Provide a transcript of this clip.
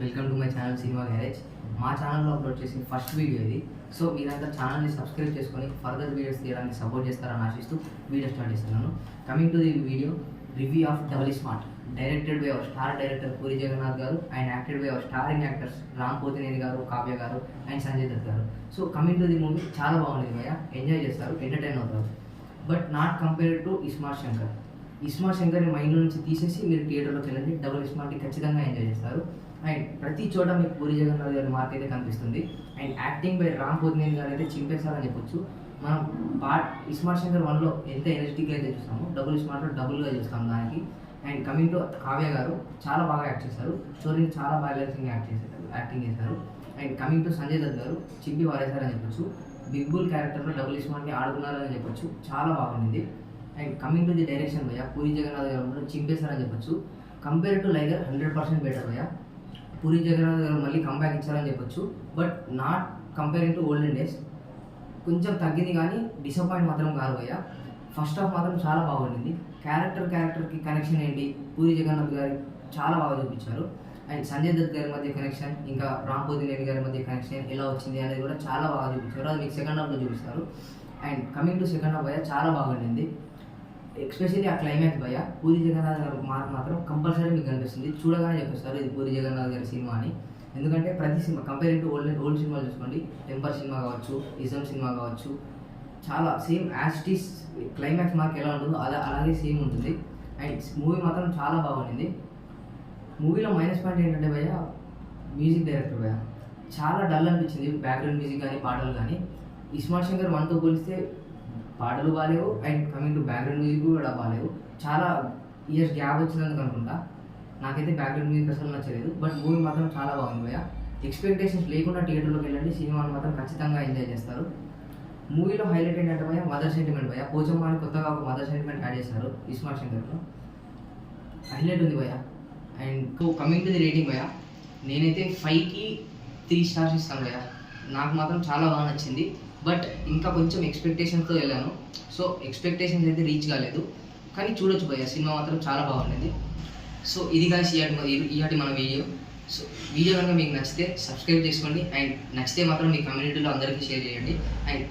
Welcome to my channel cinema garage. మా ఛానల్లో upload చేసిన ఫస్ట్ వీడియో ఇది. సో మీరంతా ఛానల్ని సబ్స్క్రైబ్ చేసుకొని ఫర్దర్ వీడియోస్ తీయడానికి సపోర్ట్ చేస్తారని ఆశిస్తూ వీడియో స్టార్ట్ చేస్తున్నాను. Coming to the video, review of double smart, directed by our star director Puri Jagannadh గారు and acted by our starring actors Ram Pothineni గారు, కావ్య గారు అండ్ సంజయ్ దత్ గారు. So coming to the movie, చాలా బాగుంది భయ్య, ఎంజాయ్ చేస్తారు, ఎంటర్టైన్ అవుతారు. But not compared to iSmart Shankar. ఇస్మార్ట్ శంకర్ని మైండ్లో నుంచి తీసేసి మీరు థియేటర్లోకి వెళ్ళండి, డబుల్ స్మార్ట్ని ఖచ్చితంగా ఎంజాయ్ చేస్తారు. అండ్ ప్రతి చోట మీకు పూరి జగన్నాథ్ గారి మార్క్ అయితే కనిపిస్తుంది. And acting by Ram Pothineni గారు అయితే చింపేశారని చెప్పొచ్చు. మనం ఇస్మార్ట్ శంకర్ 1లో ఎంత ఎనర్జెటిక్గా అయితే చూస్తామో, డబుల్ స్మార్ట్లో డబుల్గా చూస్తాం దానికి. అండ్ కమింగ్ టు కావ్య గారు, చాలా బాగా యాక్ట్ చేశారు, స్టోరీని చాలా బ్యాలెన్సింగ్ యాక్టింగ్ చేశారు. And coming to Sanjay Dutt గారు, చింపి వారేశారని చెప్పొచ్చు. బిగ్ బుల్ క్యారెక్టర్లో డబుల్ స్మార్ట్ని ఆడుకున్నారని చెప్పొచ్చు, చాలా బాగుంది. And coming to the direction భయ్య, పూరి జగన్నాథ్ గారు చింపేశారని చెప్పొచ్చు. కంపేర్ టు లైగర్ 100% బెటర్ భయ్య. పూరి జగన్నాథ్ గారు మళ్ళీ కంబ్యాక్ ఇచ్చారని చెప్పొచ్చు, but not comparing to olden days. కొంచెం తగ్గింది కానీ డిసప్పాయింట్ మాత్రం కాదు భయ్య. ఫస్ట్ హాఫ్ మాత్రం చాలా బాగుండింది. క్యారెక్టర్కి కనెక్షన్ ఏంటి, పూరి జగన్నాథ్ గారి చాలా బాగా చూపించారు. అండ్ సంజయ్ దత్ గారి మధ్య కనెక్షన్, ఇంకా రామ్ పోతినేని గారి మధ్య కనెక్షన్ ఎలా వచ్చింది అనేది కూడా చాలా బాగా చూపించారు. అది మీకు సెకండ్ హాఫ్లో చూపిస్తారు. And coming to second half భయ్య, చాలా బాగుండింది. ఎస్పెషల్లీ ఆ క్లైమాక్స్ భయ్య, పూరి జగన్నాథ్ గారి మార్క్ మాత్రం కంపల్సరీ మీకు కనిపిస్తుంది. చూడగానే చెప్పేస్తారు ఇది పూరి జగన్నాథ్ గారి సినిమా అని. ఎందుకంటే ప్రతి సినిమా కంపేరింగ్ టు ఓల్డ్ సినిమాలు చూసుకోండి, టెంపర్ సినిమా కావచ్చు, ఇజం సినిమా కావచ్చు, చాలా సేమ్ యాస్టీస్ క్లైమాక్స్ మార్క్ ఎలా ఉంటుందో అలాగే సేమ్ ఉంటుంది. అండ్ మూవీ మాత్రం చాలా బాగుండింది. మూవీలో మైనస్ పాయింట్ ఏంటంటే భయ్య, మ్యూజిక్ డైరెక్టర్ భయ్య చాలా డల్ అనిపించింది. బ్యాక్గ్రౌండ్ మ్యూజిక్ కానీ పాటలు కానీ ఇస్మార్ట్ శంకర్ 1తో పోలిస్తే పాటలు బాగాలేవు. And coming to background music కూడా బాగాలేవు. చాలా ఇయర్స్ గ్యాప్ వచ్చినందుకు అనుకుంటా. నాకైతే బ్యాక్గ్రౌండ్ మ్యూజిక్ అసలు నచ్చలేదు. బట్ మూవీ మాత్రం చాలా బాగుంది భయ్య. ఎక్స్పెక్టేషన్స్ లేకుండా థియేటర్లోకి వెళ్ళండి, సినిమాని మాత్రం ఖచ్చితంగా ఎంజాయ్ చేస్తారు. మూవీలో హైలైట్ ఏంటంటే భయ్య, మదర్ సెంటిమెంట్ భయ్య. పోచమ్మ అని కొత్తగా ఒక మదర్ సెంటిమెంట్ యాడ్ చేశారు ఇస్మార్ట్ శంకర్లో, హైలైట్ ఉంది భయ్య. And coming to the rating భయ్య, నేనైతే 5కి 3 స్టార్స్ ఇస్తాను భయ్య. నాకు మాత్రం చాలా బాగా నచ్చింది. బట్ ఇంకా కొంచెం ఎక్స్పెక్టేషన్స్తో వెళ్ళాను. సో ఎక్స్పెక్టేషన్స్ అయితే రీచ్ కాలేదు, కానీ చూడొచ్చు భయ్య, సినిమా మాత్రం చాలా బాగుండేది. సో ఇది కానీ ఇయాటి మన వీడియో. సో వీడియో కనుక మీకు నచ్చితే సబ్స్క్రైబ్ చేసుకోండి. అండ్ నచ్చితే మాత్రం మీ కమ్యూనిటీలో అందరికీ షేర్ చేయండి. అండ్